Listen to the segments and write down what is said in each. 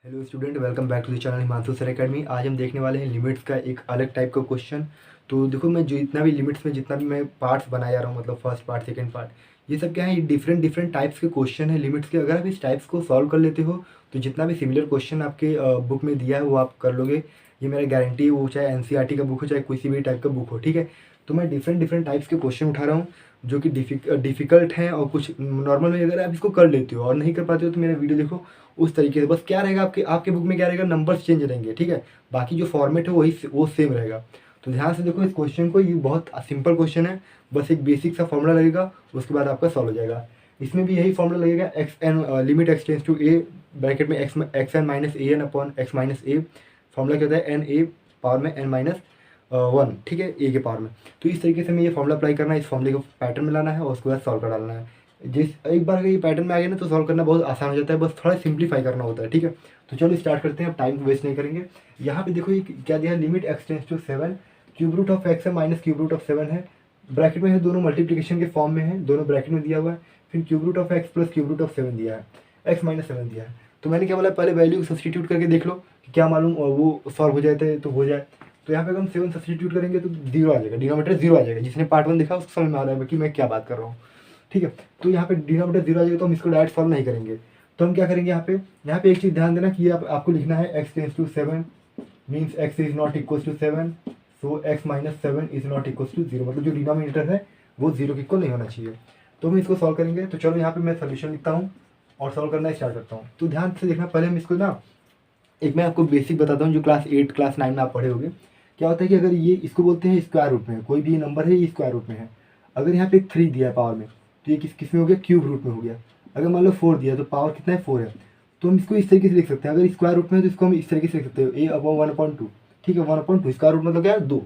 Hello student, welcome back to the channel Himanshu sir academy. आज हम देखने वाले हैं लिमिट्स का एक अलग टाइप का क्वेश्चन। तो देखो, मैं जितना भी लिमिट्स में जितना भी मैं पार्ट्स बनाया जा रहा हूँ, मतलब फर्स्ट पार्ट सेकंड पार्ट, ये सब क्या है, ये डिफरेंट डिफरेंट टाइप्स के क्वेश्चन है लिमिट्स के। अगर आप इस टाइप्स को सॉल्व कर लेते हो तो जितना भी सिमिलर क्वेश्चन आपके बुक में दिया है वो आप कर लोगे। ये मेरा गारंटी है, वो चाहे एनसीईआरटी का बुक हो चाहे किसी भी टाइप का बुक हो, ठीक है। तो मैं डिफरेंट डिफरेंट टाइप्स के क्वेश्चन उठा रहा हूँ जो कि डिफ़िकल्ट हैं, और कुछ नॉर्मल में अगर आप इसको कर लेते हो और नहीं कर पाते हो तो मेरा वीडियो देखो उस तरीके से। बस क्या रहेगा, आपके आपके बुक में क्या रहेगा, नंबर्स चेंज रहेंगे, ठीक है। बाकी जो फॉर्मेट है वो सेम रहेगा। तो ध्यान से देखो इस क्वेश्चन को, ये बहुत सिंपल क्वेश्चन है। बस एक बेसिक सा फॉर्मूला लगेगा, उसके बाद आपका सॉल्व हो जाएगा। इसमें भी यही फॉर्मूला लगेगा, X N limit X tends to A, bracket में X N minus A N upon X minus A. Formula क्या होता है, एन ए पावर में एन माइनस वन, ठीक है, ए के पावर में। तो इस तरीके से मैं ये फॉर्मूला अप्लाई करना है, इस फॉर्मूले को पैटर्न में लाना है और उसके बाद सॉल्व कर डालना है। जिस एक बार अगर ये पैटर्न में आ गया ना तो सॉल्व करना बहुत आसान हो जाता है, बस थोड़ा सिंप्लीफाई करना होता है, ठीक है। तो चलो स्टार्ट करते हैं, अब टाइम वेस्ट नहीं करेंगे। यहाँ पे देखो ये क्या दिया है, limit X tends to 7, cube root of X है माइनस क्यूब रूट ऑफ 7 है। ब्रैकेट में है, दोनों मल्टीप्लिकेशन के फॉर्म में है, दोनों ब्रैकेट में दिया हुआ है। फिर cube root of X plus cube root of 7 दिया है, एक्स माइनस 7 दिया है। तो मैंने क्या बोला, पहले वैल्यू सब्सटीट्यूट करके देख लो कि क्या मालूम वो सॉल्व हो जाते तो हो जाए। तो यहाँ पे अगर हम 7 सब्सटीट्यूट करेंगे तो 0 आ जाएगा, डिनोमीटर 0 आ जाएगा। जिसने पार्ट 1 देखा उसको समझ में आ रहा है कि मैं क्या बात कर रहा हूँ, ठीक है। तो यहाँ पे डिनोमीटर 0 आ जाएगा तो हम इसको डायरेक्ट सॉल्व नहीं करेंगे। तो हम क्या करेंगे, यहाँ पे एक चीज़ ध्यान देना कि ये आपको लिखना है X tends to 7 means X is not equal to 7, so X minus 7 is not equal to 0। मतलब जो डिनोमीटर है वो 0 के इक्वल नहीं होना चाहिए। तो हम इसको सॉल्व करेंगे। तो चलो यहाँ पे मैं सोल्यूशन लिखता हूँ और सॉल्व करना स्टार्ट करता हूँ। तो ध्यान से देखना, पहले हम इसको ना एक मैं आपको बेसिक बताता हूँ जो क्लास 8 क्लास 9 में आप पढ़े होंगे। क्या होता है कि अगर ये इसको बोलते हैं स्क्वायर रूट में, कोई भी नंबर है ये स्क्वायर रूट में है। अगर यहाँ पे 3 दिया है पावर में तो ये किस में हो गया, क्यूब रूट में हो गया। अगर मान लो 4 दिया तो पावर कितना है, 4 है। तो हम इसको इस तरीके से लिख सकते हैं, अगर स्क्वायर रूट में है तो इसको हम इस तरीके से लिख सकते हैं, ए अपॉन 1/2, ठीक है। 1/2 स्क्वायर रूट मतलब क्या है, 2,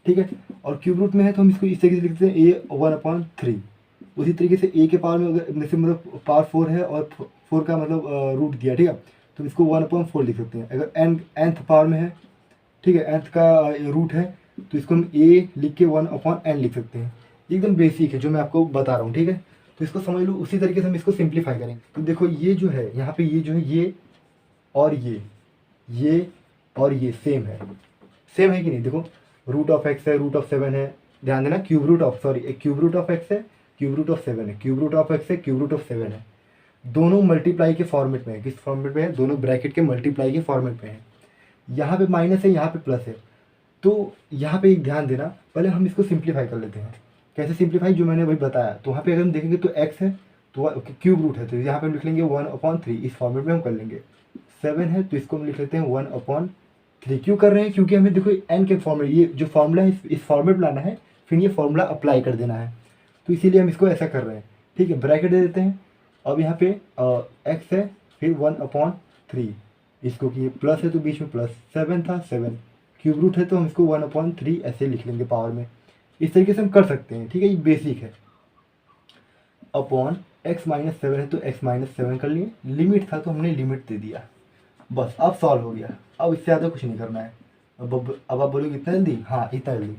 ठीक है। और क्यूब रूट में है तो हम इसको इस तरीके से लिख सकते हैं, ए 1/3। उसी तरीके से ए के पावर में अगर जैसे मतलब पावर 4 है और 4 का मतलब रूट दिया, ठीक है, तो इसको 1/4 लिख सकते हैं। अगर nth पावर में है, ठीक है, nth का रूट है तो इसको हम a लिख के 1/n लिख सकते हैं। एकदम बेसिक है जो मैं आपको बता रहा हूँ, ठीक है। तो इसको समझ लो, उसी तरीके से हम इसको सिंप्लीफाई करेंगे। तो देखो ये जो है यहाँ पे, ये जो है ये और ये और ये सेम है कि नहीं। देखो रूट ऑफ एक्स है, रूट ऑफ 7 है, ध्यान देना, cube root of cube root of X है, क्यूब रूट ऑफ 7 है, क्यूब रूट ऑफ एक्स है, क्यूब रूट ऑफ 7 है। दोनों मल्टीप्लाई के फॉर्मेट में है। किस फॉर्मेट में है, दोनों ब्रैकेट के मल्टीप्लाई के फॉर्मेट में है। यहाँ पे माइनस है, यहाँ पे प्लस है। तो यहाँ पे एक ध्यान देना, पहले हम इसको सिंप्लीफाई कर लेते हैं। कैसे सिंप्लीफाई, जो मैंने वही बताया। तो वहाँ पे अगर हम देखेंगे तो एक्स है तो क्यूब रूट है तो यहाँ पे हम लिख लेंगे 1/3, इस फॉर्मेट में हम कर लेंगे। 7 है तो इसको हम लिख लेते हैं 1/3। क्यों कर रहे हैं, क्योंकि हमें देखो एन के फॉर्मेट, ये जो फॉर्मूला है इस फॉर्मेट में लाना है, फिर ये फॉर्मूला अप्लाई कर देना है। तो इसीलिए हम इसको ऐसा कर रहे हैं, ठीक है। ब्रैकेट दे देते हैं। अब यहाँ पे एक्स है, फिर 1/3, इसको कि ये प्लस है तो बीच में प्लस, 7 था 7, क्यूब रूट है तो हम इसको 1/3 ऐसे लिख लेंगे पावर में। इस तरीके से हम कर सकते हैं, ठीक है, ये बेसिक है। अपॉन एक्स माइनस 7 है तो एक्स माइनस 7 कर लिए, लिमिट था तो हमने लिमिट दे दिया, बस अब सॉल्व हो गया। अब इससे ज़्यादा कुछ नहीं करना है। अब आप बोलोगे इतना जल्दी, हाँ इतना जल्दी।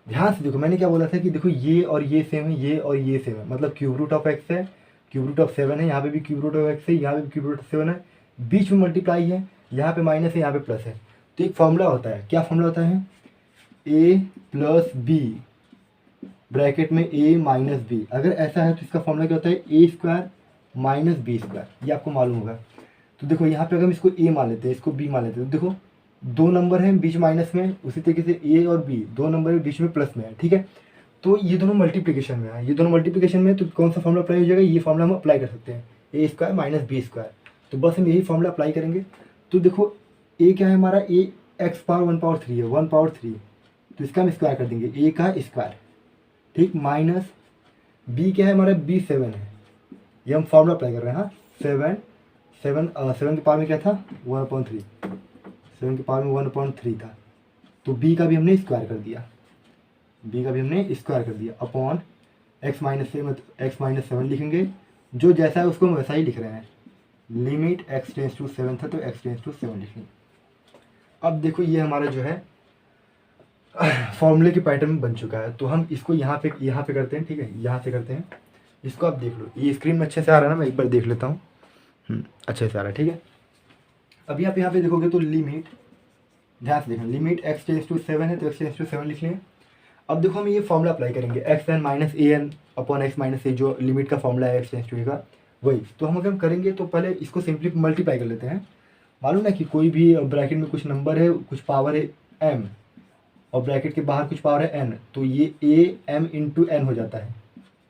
ध्यान से देखो, मैंने क्या बोला था कि देखो ये और ये सेम है, ये और ये सेम है, मतलब क्यूब रूट ऑफ एक्स है, क्यूब रूट ऑफ 7 है, यहाँ पे भी क्यूब रूट ऑफ एक्स है, यहाँ पे भी क्यूब रूट ऑफ 7 है, बीच में मल्टीप्लाई है, यहाँ पे माइनस है, यहाँ पे प्लस है। तो एक फॉर्मूला होता है, क्या फॉर्मूला होता है, a प्लस बी ब्रैकेट में a माइनस बी। अगर ऐसा है तो इसका फॉर्मूला क्या होता है, ए स्क्वायर माइनस बी स्क्वायर, ये आपको मालूम होगा। तो देखो यहाँ पे अगर हम इसको a मान लेते हैं, इसको b मान लेते हैं, तो देखो दो नंबर हैं बीच माइनस में, उसी तरीके से a और b दो नंबर है बीच में प्लस में है, ठीक है। तो ये दोनों मल्टीप्लिकेशन में है, ये दोनों मल्टीप्लिकेशन में है, तो कौन सा फॉर्मूला अप्लाई हो जाएगा, ये फॉर्मूला हम अप्लाई कर सकते हैं, ए स्क्वायर माइनस बी स्क्वायर। तो बस हम यही फॉर्मूला अप्लाई करेंगे। तो देखो ए क्या है हमारा, ए एक्स पावर 1/3 है, 1/3, तो इसका हम स्क्वायर कर देंगे, ए का स्क्वायर, ठीक, माइनस बी क्या है हमारा, बी 7 है, ये हम फॉर्मूला अप्लाई कर रहे हैं। हाँ 7 के पावर में क्या था, 1/3, 7 के पावर में 1/3 था, तो b का भी हमने स्क्वायर कर दिया, अपॉन एक्स माइनस 7 लिखेंगे, जो जैसा है उसको हम वैसा ही लिख रहे हैं। लिमिट एक्स टेंस टू 7 था तो एक्स टेंस टू 7 लिखेंगे। अब देखो ये हमारा जो है फॉर्मूले के पैटर्न में बन चुका है। तो हम इसको यहाँ पे करते हैं, ठीक है, यहाँ से करते हैं। इसको आप देख लो, ये स्क्रीन में अच्छे से आ रहा है ना, मैं एक बार देख लेता हूँ। अच्छे से आ रहा है, ठीक है। अभी आप यहाँ पे देखोगे तो लिमिट, ध्यान से देखना, लिमिट x टेंस टू 7 है तो x टेंस टू 7 लिख लेंगे। अब देखो हम ये फॉर्मूला अप्लाई करेंगे x N minus A N upon X minus ए, जो लिमिट का फॉर्मूला है एक्स टेंस टू ए का, वही। तो हम अगर करेंगे तो पहले इसको सिंपली मल्टीप्लाई कर लेते हैं। मालूम ना कि कोई भी ब्रैकेट में कुछ नंबर है, कुछ पावर है m, और ब्रैकेट के बाहर कुछ पावर है n, तो ये ए एम इंटू एन हो जाता है।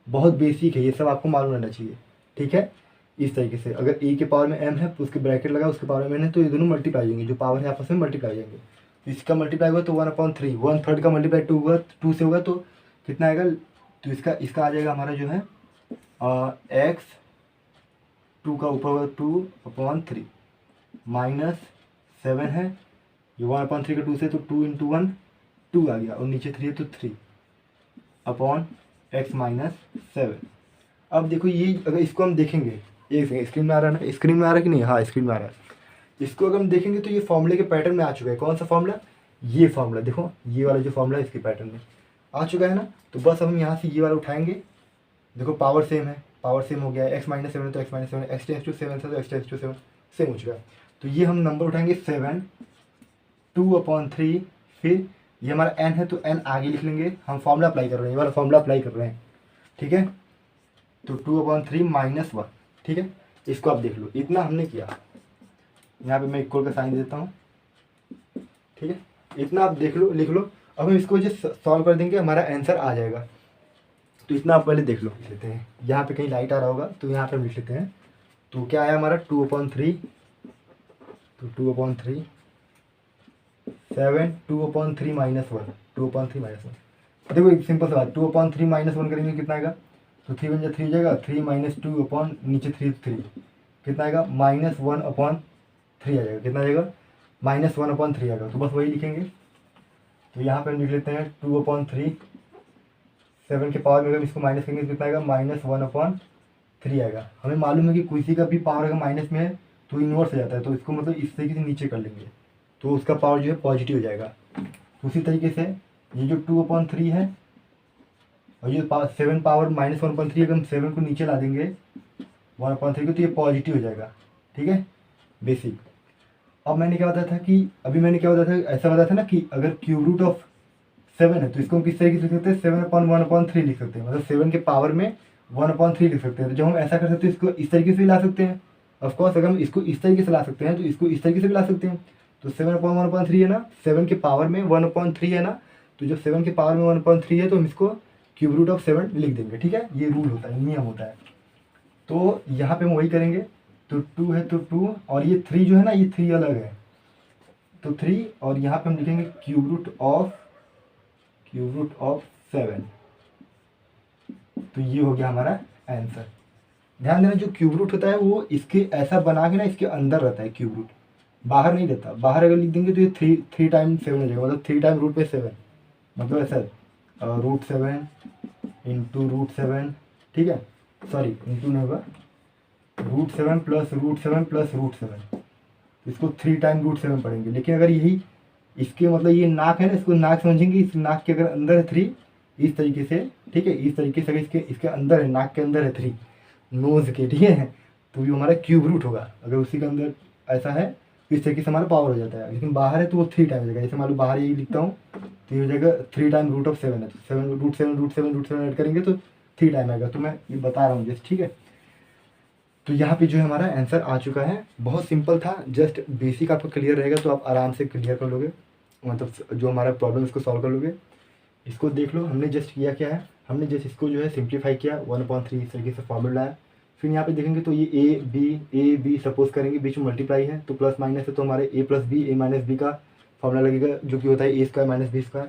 बहुत बेसिक है, ये सब आपको मालूम रहना चाहिए, ठीक है। इस तरीके से अगर ए के पावर में m है तो उसके ब्रैकेट लगा, उसके पावर में n है, तो ये दोनों मल्टीप्लाई होंगे, जो पावर है आपस में मल्टीप्लाई हो जाएंगे। तो इसका मल्टीप्लाई होगा तो 1/3, 1/3 का मल्टीप्लाई 2 होगा, 2 से होगा तो कितना आएगा, तो इसका आ जाएगा हमारा जो है x 2 का ऊपर होगा 2/3 माइनस 7 है, ये 1/3 का 2 से, तो 2 × 1 2 आ गया, और नीचे 3 है तो 3 अपॉन x माइनस 7। अब देखो ये अगर इसको हम देखेंगे, एक सेकंड, स्क्रीन में आ रहा है ना, स्क्रीन में आ रहा है कि नहीं, हाँ स्क्रीन में आ रहा है। इसको अगर हम देखेंगे तो ये फॉर्मूले के पैटर्न में आ चुका है। कौन सा फॉर्मूला, ये फॉर्मूला देखो, ये वाला जो फॉर्मूला है इसके पैटर्न में आ चुका है ना। तो बस हम यहाँ से ये वाला उठाएंगे, देखो पावर सेम है, पावर सेम हो गया है, x माइनस 7 है तो x minus 7, x tends to 7 था तो x टेंस टू 7 सेम हो चुका है। तो ये हम नंबर उठाएंगे 7, 2/3, फिर ये हमारा n है तो n आगे लिख लेंगे, हम फॉर्मूला अप्लाई कर रहे हैं, ये वाला फॉर्मूला अप्लाई कर रहे हैं, ठीक है। तो 2/3 माइनस 1, ठीक है। इसको आप देख लो, इतना हमने किया, यहाँ पे मैं इक्वल का साइन देता हूँ, ठीक है। इतना आप देख लो, लिख लो। अब हम इसको जो सॉल्व कर देंगे हमारा आंसर आ जाएगा। तो इतना आप पहले देख लो, लिख लेते हैं, यहाँ पे कहीं लाइट आ रहा होगा तो यहाँ पे हम लिख लेते हैं। तो क्या आया हमारा 2/3, तो 2/3 7, 2/3 माइनस 1, 2/3 माइनस 1। देखो एक सिंपल सा बात, 2/3 माइनस 1 करेंगे कितना आएगा, तो 3 × 3 हो जाएगा, 3 माइनस 2 अपॉन नीचे 3 कितना आएगा, -1/3 आ जाएगा, कितना आ जाएगा, -1/3 आएगा। तो बस वही लिखेंगे। तो यहाँ पे हम लिख लेते हैं 2/3, 7 के पावर में अगर इसको माइनस करेंगे तो कितना आएगा, -1/3 आएगा। हमें मालूम है कि किसी का भी पावर अगर माइनस में है तो इन्वर्स हो जाता है, तो इसको मतलब इस तरीके से नीचे कर लेंगे तो उसका पावर जो है पॉजिटिव हो जाएगा। तो उसी तरीके से ये जो 2/3 है और ये 7 पावर -1/3, अगर हम 7 को नीचे ला देंगे 1/3 को, तो ये पॉजिटिव हो जाएगा, ठीक है, बेसिक। अब मैंने क्या बताया था कि अभी मैंने क्या बताया था, ऐसा बताया था ना कि अगर क्यूब रूट ऑफ 7 है तो इसको हम किस तरीके से लिख सकते हैं, 7/1/3 लिख सकते हैं, मतलब 7 के पावर में 1/3 लिख सकते हैं। तो जब हम ऐसा कर सकते हैं इसको इस तरीके से भी ला सकते हैं। ऑफकोर्स अगर हम इसको इस तरीके से ला सकते हैं तो इसको इस तरीके से भी ला सकते हैं। तो 7/1/3 है ना, 7 के पावर में 1/3 है ना, तो जब 7 के पावर में 1/3 है तो हम इसको क्यूब रूट ऑफ 7 लिख देंगे, ठीक है। ये रूल होता है, नियम होता है। तो यहाँ पे हम वही करेंगे। तो 2 है तो 2, और ये 3 जो है ना, ये 3 अलग है, तो 3, और यहाँ पे हम लिखेंगे क्यूब रूट ऑफ 7। तो ये हो गया हमारा आंसर। ध्यान देना, जो क्यूब रूट होता है वो इसके ऐसा बना के ना इसके अंदर रहता है, क्यूब रूट बाहर नहीं रहता। बाहर अगर लिख देंगे तो ये 3 टाइम 7 हो जाएगा, मतलब 3 टाइम रूट पे 7, मतलब ऐसा √7 × √7, ठीक है, सॉरी इंटू नहीं होगा, √7 + √7 + √7, इसको 3 टाइम √7 पढ़ेंगे। लेकिन अगर यही इसके मतलब ये नाक है ना, इसको नाक समझेंगे, इस नाक के अगर अंदर है 3 इस तरीके से, ठीक है, इस तरीके से अगर इसके अंदर है, नाक के अंदर है 3 नोज के, ठीक है, तो ये हमारा क्यूब रूट होगा। अगर उसी के अंदर ऐसा है तो इस तरीके से हमारा पावर हो जाता है। लेकिन बाहर है तो वो 3 टाइम हो जाएगा। जैसे मान लो बाहर यही लिखता हूँ तो ये हो जाएगा 3 टाइम √7 है, तो 7 ऐड करेंगे तो 3 टाइम आएगा। तो मैं ये बता रहा हूँ जस्ट, ठीक है। तो यहाँ पे जो है हमारा आंसर आ चुका है। बहुत सिंपल था, जस्ट बेसिक आपको क्लियर रहेगा तो आप आराम से क्लियर कर लोगे, मतलब जो हमारा प्रॉब्लम इसको सॉल्व कर लोगे। इसको देख लो, हमने जस्ट किया क्या है, हमने जस्ट इसको जो है सिंप्लीफाई किया, 1/3 इस तरीके से फॉर्मूला लाया। फिर यहाँ पे देखेंगे तो ये ए बी सपोज करेंगे, बीच में मल्टीप्लाई है तो प्लस माइनस है, तो हमारे a - b का फॉर्मूला लगेगा जो कि होता है a² - b²।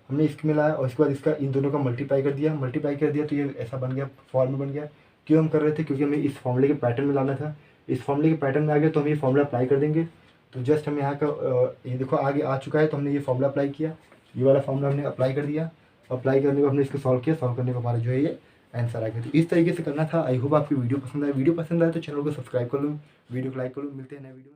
हमने इसमें लाया और इसके बाद इसका इन दोनों का मल्टीप्लाई कर दिया तो ये ऐसा बन गया, फॉर्म बन गया। क्यों हम कर रहे थे, क्योंकि हमें इस फॉर्मूले के पैटर्न में लाना था। इस फॉर्मूले के पैटर्न में आ गया तो हम ये फॉर्मूला अप्लाई कर देंगे। तो जस्ट हम यहाँ का ये देखो आगे आ चुका है, तो हमने ये फॉर्मूला अप्लाई किया, ये वाला फॉर्मूला हमने अप्लाई कर दिया। अप्लाई करने को हमने इसको सॉल्व किया, सॉल्व करने को हमारा जो है ये आंसर आ गया। तो इस तरीके से करना था। आई होप आपकी वीडियो पसंद आए तो चैनल को सब्सक्राइब कर लो, वीडियो को लाइक कर लो। मिलते हैं नए वीडियो में।